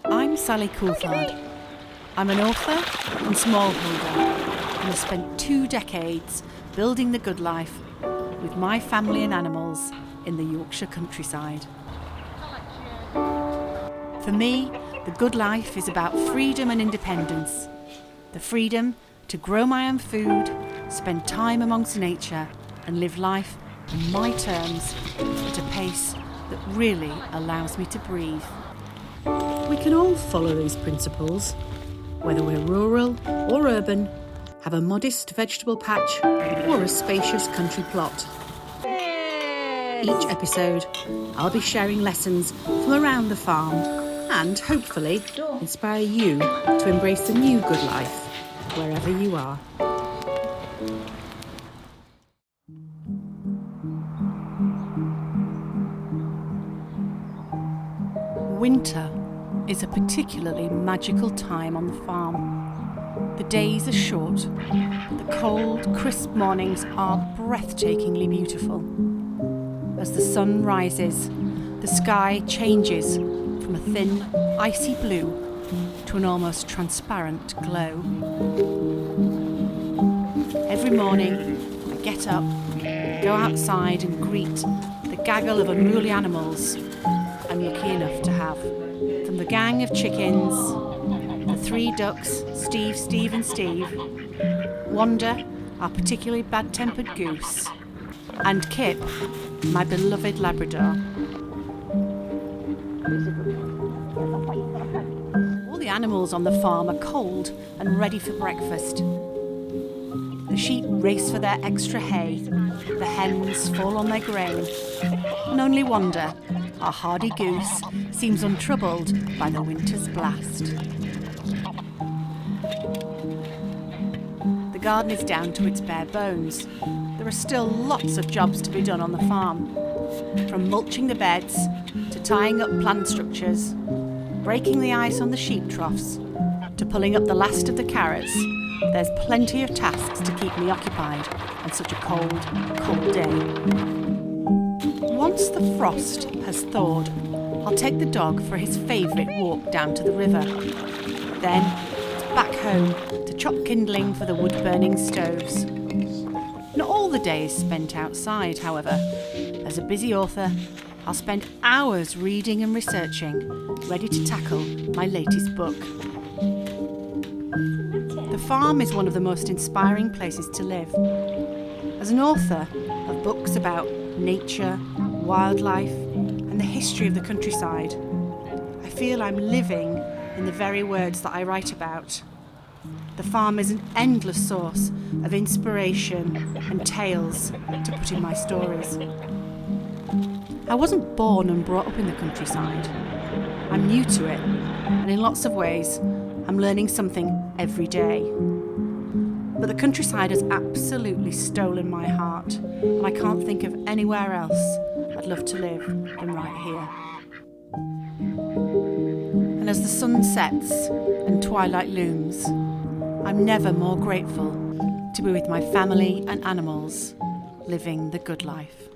I'm Sally Coulthard. I'm an author and smallholder, and have spent 2 decades building the good life with my family and animals in the Yorkshire countryside. For me, the good life is about freedom and independence. The freedom to grow my own food, spend time amongst nature, and live life on my terms at a pace that really allows me to breathe. We can all follow these principles, whether we're rural or urban, have a modest vegetable patch or a spacious country plot. Each episode, I'll be sharing lessons from around the farm and hopefully inspire you to embrace the new good life, wherever you are. Winter is a particularly magical time on the farm. The days are short. The cold, crisp mornings are breathtakingly beautiful. As the sun rises, the sky changes from a thin, icy blue to an almost transparent glow. Every morning, I get up, go outside and greet the gaggle of unruly animals I'm lucky enough to have. From the gang of chickens, the 3 ducks, Steve, Steve and Steve, Wanda, our particularly bad-tempered goose, and Kip, my beloved Labrador. All the animals on the farm are cold and ready for breakfast. The sheep race for their extra hay, the hens fall on their grain, and only Wanda, our hardy goose, seems untroubled by the winter's blast. The garden is down to its bare bones. There are still lots of jobs to be done on the farm, from mulching the beds to tying up plant structures, breaking the ice on the sheep troughs, to pulling up the last of the carrots. There's plenty of tasks to keep me occupied on such a cold, cold day. Once the frost has thawed, I'll take the dog for his favourite walk down to the river. Then it's back home to chop kindling for the wood-burning stoves. Not all the day is spent outside, however. As a busy author, I'll spend hours reading and researching, ready to tackle my latest book. The farm is one of the most inspiring places to live. As an author of books about nature, wildlife, and the history of the countryside, I feel I'm living in the very words that I write about. The farm is an endless source of inspiration and tales to put in my stories. I wasn't born and brought up in the countryside. I'm new to it, and in lots of ways, I'm learning something every day. But the countryside has absolutely stolen my heart, and I can't think of anywhere else I'd love to live than right here. And as the sun sets and twilight looms, I'm never more grateful to be with my family and animals, living the good life.